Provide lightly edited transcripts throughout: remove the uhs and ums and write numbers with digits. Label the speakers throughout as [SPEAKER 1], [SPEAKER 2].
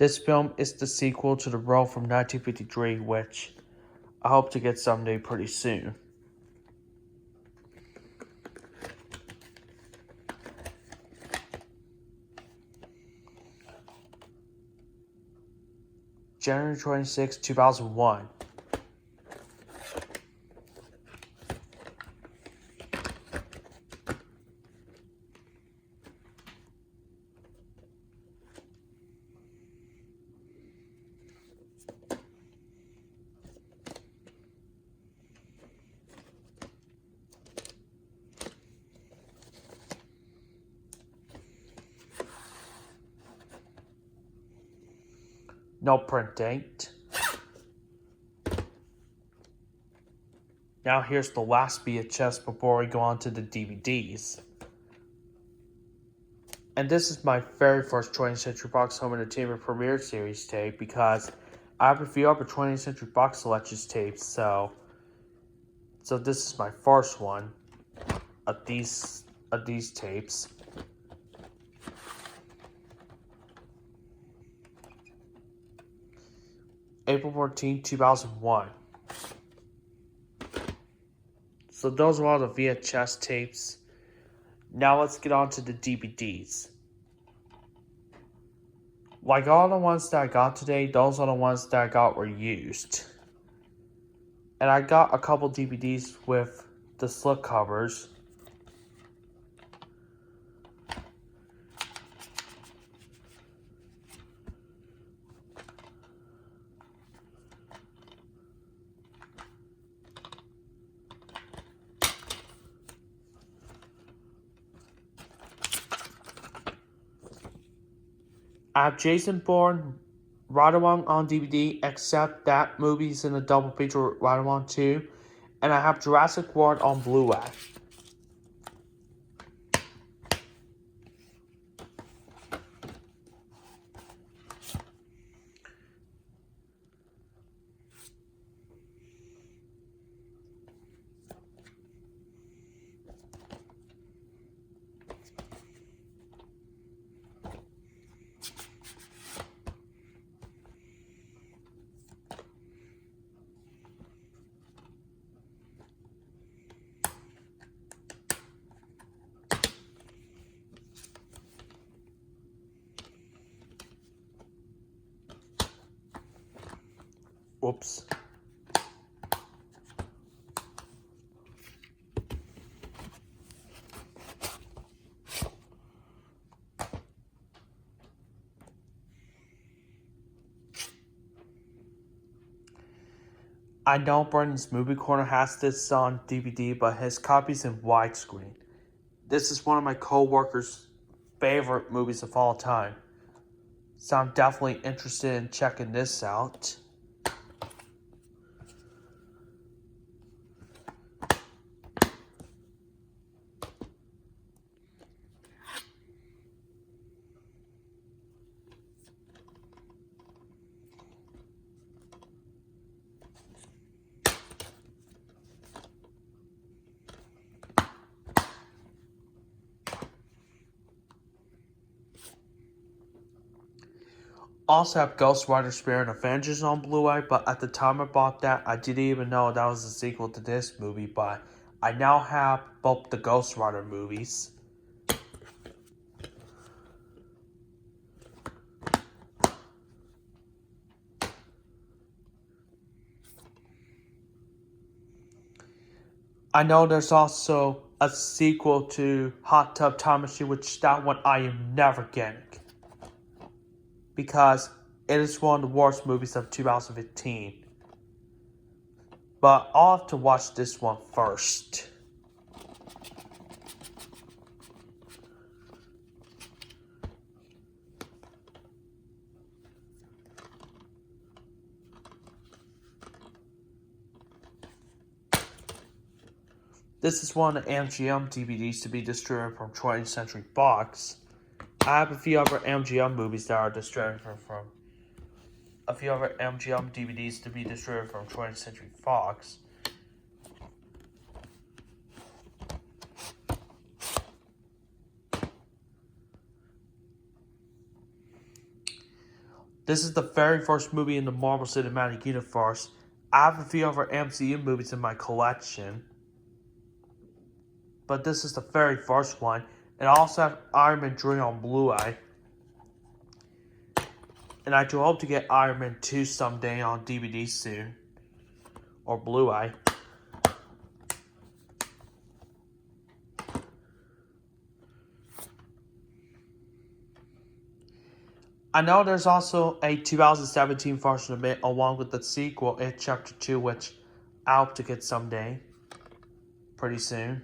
[SPEAKER 1] This film is the sequel to The Road from 1953, which I hope to get someday pretty soon. January 26, 2001. No print date. Now here's the last VHS before we go on to the DVDs. And this is my very first 20th Century Fox Home Entertainment Premiere Series tape because I have a few other 20th Century Fox Selections tapes, so this is my first one of these tapes. April 14, 2001. So those are all the VHS tapes. Now let's get on to the DVDs. Like all the ones that I got today, those are the ones that I got were used. And I got a couple DVDs with the slip covers. I have Jason Bourne, Ride-Along on DVD, except that movie's in a double feature with Ride-Along 2. And I have Jurassic World on Blu-ray. Whoops. I know Brandon's Movie Corner has this on DVD, but his copy's in widescreen. This is one of my co-workers' favorite movies of all time. So I'm definitely interested in checking this out. Also have Ghost Rider Spirit Avengers on Blu-ray, but at the time I bought that, I didn't even know that was a sequel to this movie, but I now have both the Ghost Rider movies. I know there's also a sequel to Hot Tub Time Machine, which that one I am never getting. Because it is one of the worst movies of 2015. But I'll have to watch this one first. This is one of the MGM DVDs to be distributed from 20th Century Fox. I have a few other MGM movies that are distributed from a few other MGM DVDs to be distributed from 20th Century Fox. This is the very first movie in the Marvel Cinematic Universe. I have a few other MCU movies in my collection, but this is the very first one. And I also have Iron Man 3 on Blu-ray. And I do hope to get Iron Man 2 someday on DVD soon. Or Blu-ray. I know there's also a 2017 version of it along with the sequel, It Chapter 2, which I hope to get someday. Pretty soon.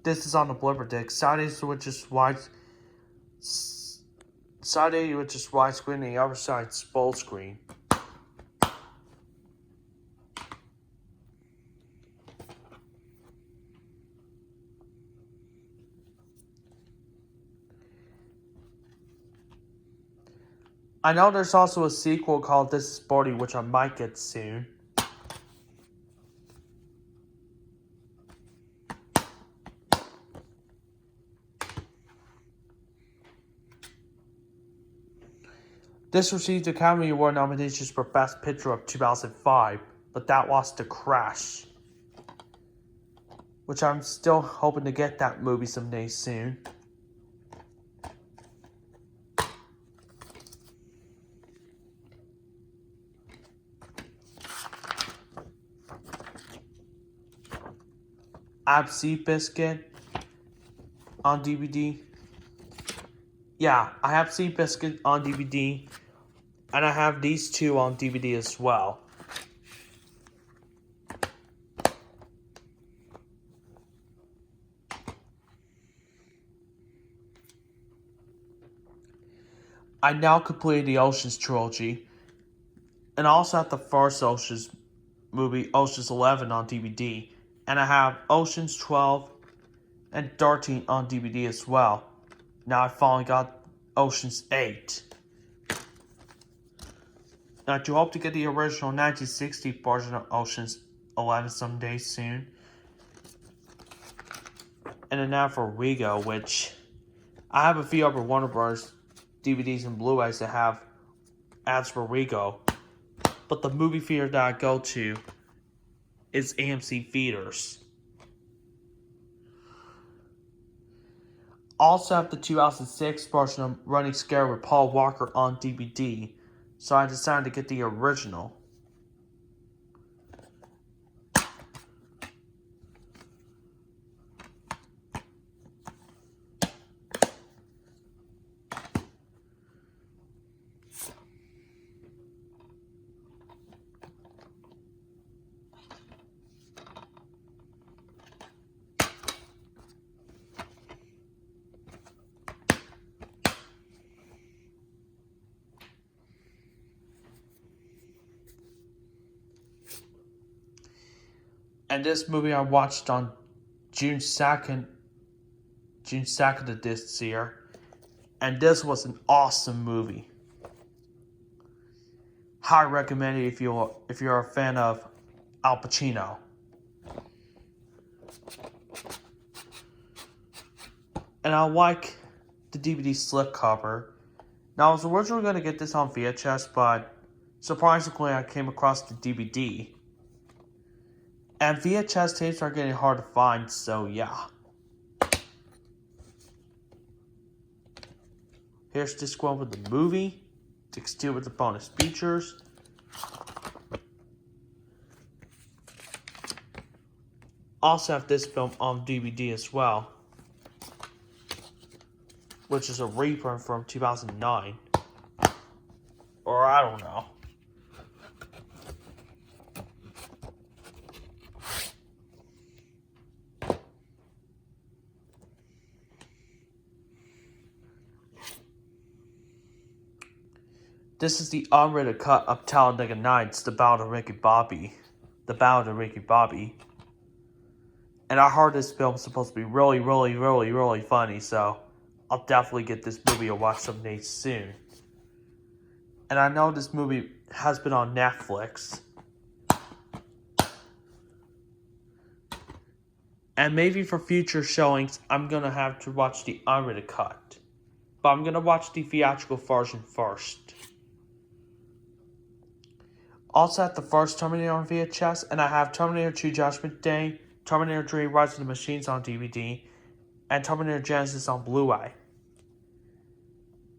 [SPEAKER 1] This is on the blooper disc. Saturday, which is widescreen, and the other side's full screen. I know there's also a sequel called This Is 40, which I might get soon. This received Academy Award nominations for Best Picture of 2005, but that lost to Crash, which I'm still hoping to get that movie someday soon. I have Seabiscuit on DVD. Yeah, I have Seabiscuit on DVD, and I have these two on DVD as well. I now completed the Oceans trilogy, and I also have the first Oceans movie, Oceans 11, on DVD, and I have Oceans 12 and 13 on DVD as well. Now I finally got Oceans 8. And I do hope to get the original 1960 version of Oceans 11 someday soon. And then now for Rego, which I have a few other Warner Bros. DVDs and Blu-rays that have ads for Rego. But the movie theater that I go to is AMC Theaters. Also have the 2006 version of Running Scared with Paul Walker on DVD, so I decided to get the original. And this movie I watched on June 2nd of this year. And this was an awesome movie. Highly recommend it if you're a fan of Al Pacino. And I like the DVD slipcover. Now I was originally going to get this on VHS, but surprisingly I came across the DVD. And VHS tapes are getting hard to find, so yeah. Here's disc 1 with the movie. Disc 2 with the bonus features. Also have this film on DVD as well, which is a reprint from 2009. Or I don't know. This is the unrated cut of Talladega Nights, The Battle of Ricky Bobby. And I heard this film is supposed to be really funny, so I'll definitely get this movie to watch someday soon. And I know this movie has been on Netflix. And maybe for future showings, I'm going to have to watch the unrated cut. but I'm going to watch the theatrical version first. Also have the first Terminator on VHS, and I have Terminator 2 Judgment Day, Terminator 3 Rise of the Machines on DVD, and Terminator Genesis on Blu-ray.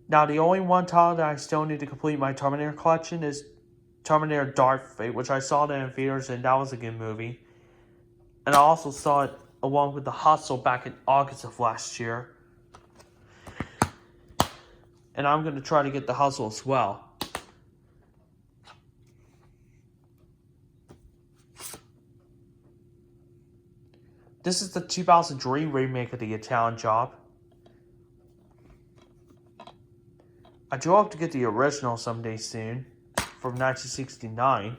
[SPEAKER 1] Now, the only one title that I still need to complete my Terminator collection is Terminator Dark Fate, which I saw in theaters, and that was a good movie. And I also saw it along with The Hustle back in August of last year. And I'm going to try to get The Hustle as well. This is the 2003 remake of The Italian Job. I do hope to get the original someday soon, from 1969.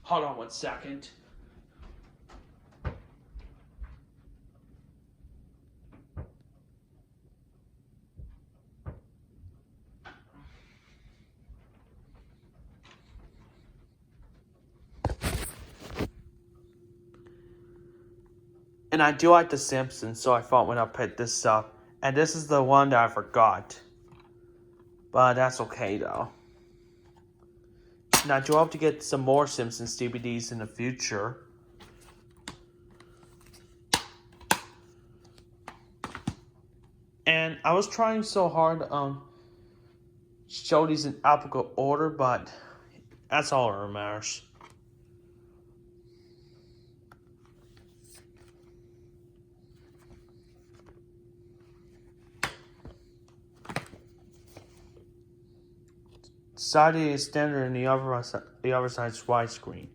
[SPEAKER 1] Hold on 1 second. And I do like The Simpsons, so I thought when I picked this up. And this is the one that I forgot. But that's okay, though. And I do hope to get some more Simpsons DVDs in the future. And I was trying so hard to show these in alphabetical order, but that's all that matters. Side is standard and the other side's widescreen.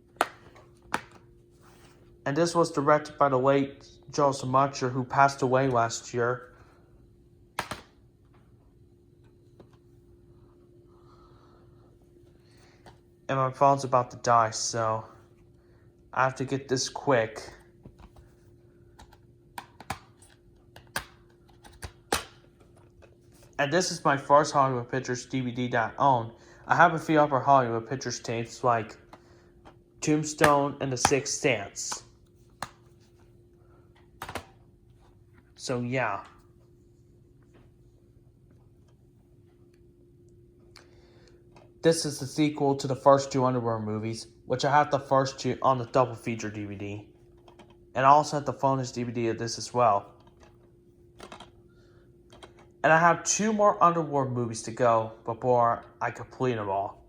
[SPEAKER 1] And this was directed by the late Joseph Mutcher, who passed away last year. And my phone's about to die, so I have to get this quick. And this is my first Hollywood Pictures DVD that I own. I have a few other Hollywood Pictures tapes like Tombstone and The Sixth Dance. So yeah. This is the sequel to the first two Underworld movies, which I have the first two on the double feature DVD. And I also have the bonus DVD of this as well. And I have 2 more Underworld movies to go before I complete them all.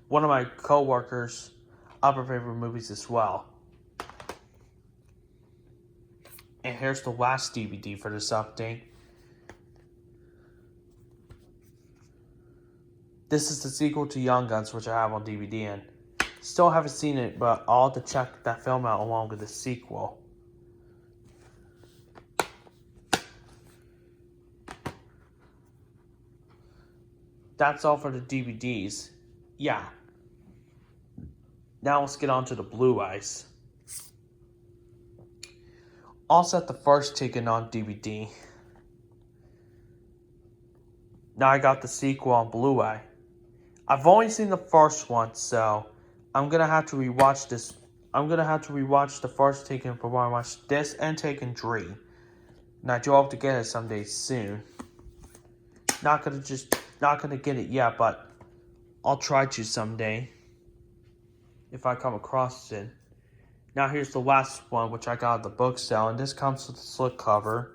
[SPEAKER 1] One of my co-workers' other favorite movies as well. And here's the last DVD for this update. This is the sequel to Young Guns, which I have on DVD, and still haven't seen it, but I'll have to check that film out along with the sequel. That's all for the DVDs. Yeah. Now let's get on to the Blu-rays. I'll set the first ticket on DVD. Now I got the sequel on Blu-ray. I've only seen the first one, so I'm gonna have to rewatch this. I'm gonna have to rewatch the first Taken before I watch this and Taken 3. And I do hope to get it someday soon. Not gonna get it yet, but I'll try to someday if I come across it. Now here's the last one, which I got at the book sale, and this comes with a slipcover.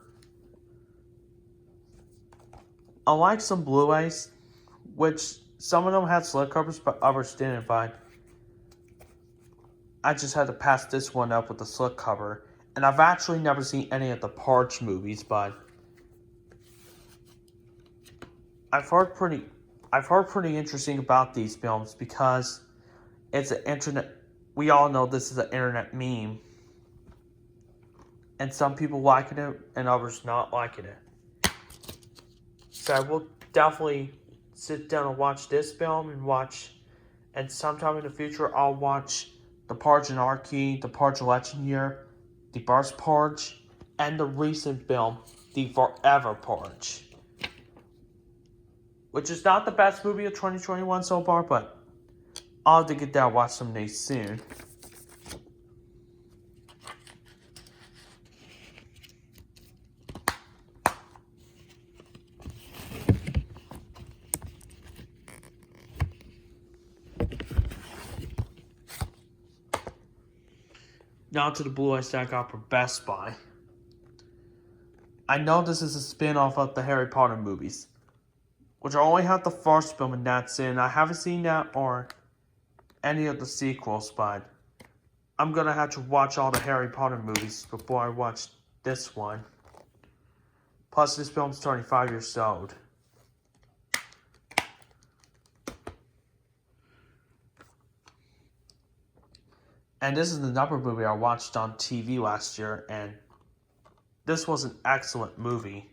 [SPEAKER 1] I like some Blu-rays, which some of them had slipcovers, but others didn't. But I just had to pass this one up with the slipcover. And I've actually never seen any of the Purge movies, but I've heard pretty interesting about these films because it's an internet. We all know this is an internet meme, and some people liking it and others not liking it. So I will definitely sit down and watch this film and sometime in the future I'll watch The Purge Anarchy, The Purge Election Year, The Burst Purge, and the recent film, The Forever Purge. which is not the best movie of 2021 so far, but I'll have to get that watched someday soon. Now to the Blu-rays that I got from Best Buy. I know this is a spin-off of the Harry Potter movies, which I only have the first film and that's it. I haven't seen that or any of the sequels, but I'm gonna have to watch all the Harry Potter movies before I watch this one. Plus, this film's 25 years old. And this is another movie I watched on TV last year, and this was an excellent movie.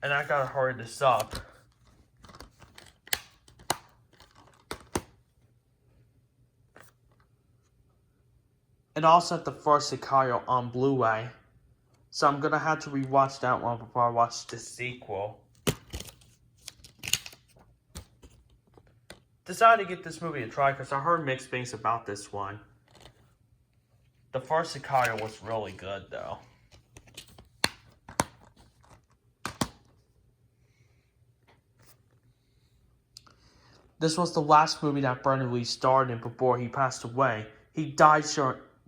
[SPEAKER 1] And I gotta hurry this up. And also at the first Sicario on Blu-ray. So I'm gonna have to rewatch that one before I watch the sequel. Decided to get this movie a try because I heard mixed things about this one. The first Sicario was really good though. This was the last movie that Brandon Lee starred in before he passed away. He died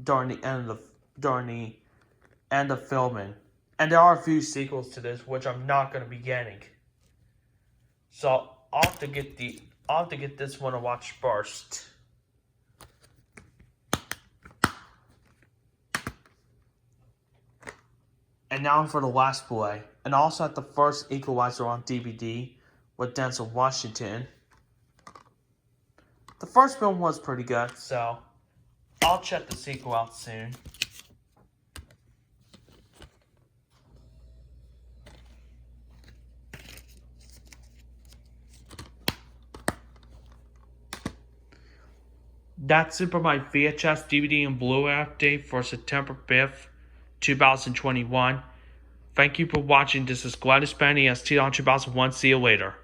[SPEAKER 1] during the end of filming. And there are a few sequels to this, which I'm not going to be getting. So I'll have to get this one to watch first. And now for the last Blu-ray. And also at the first Equalizer on DVD with Denzel Washington. The first film was pretty good, so I'll check the sequel out soon. That's it for my VHS, DVD, and Blu-ray update for September 5th, 2021. Thank you for watching. This is Gladys Benny, ST on 2001. See you later.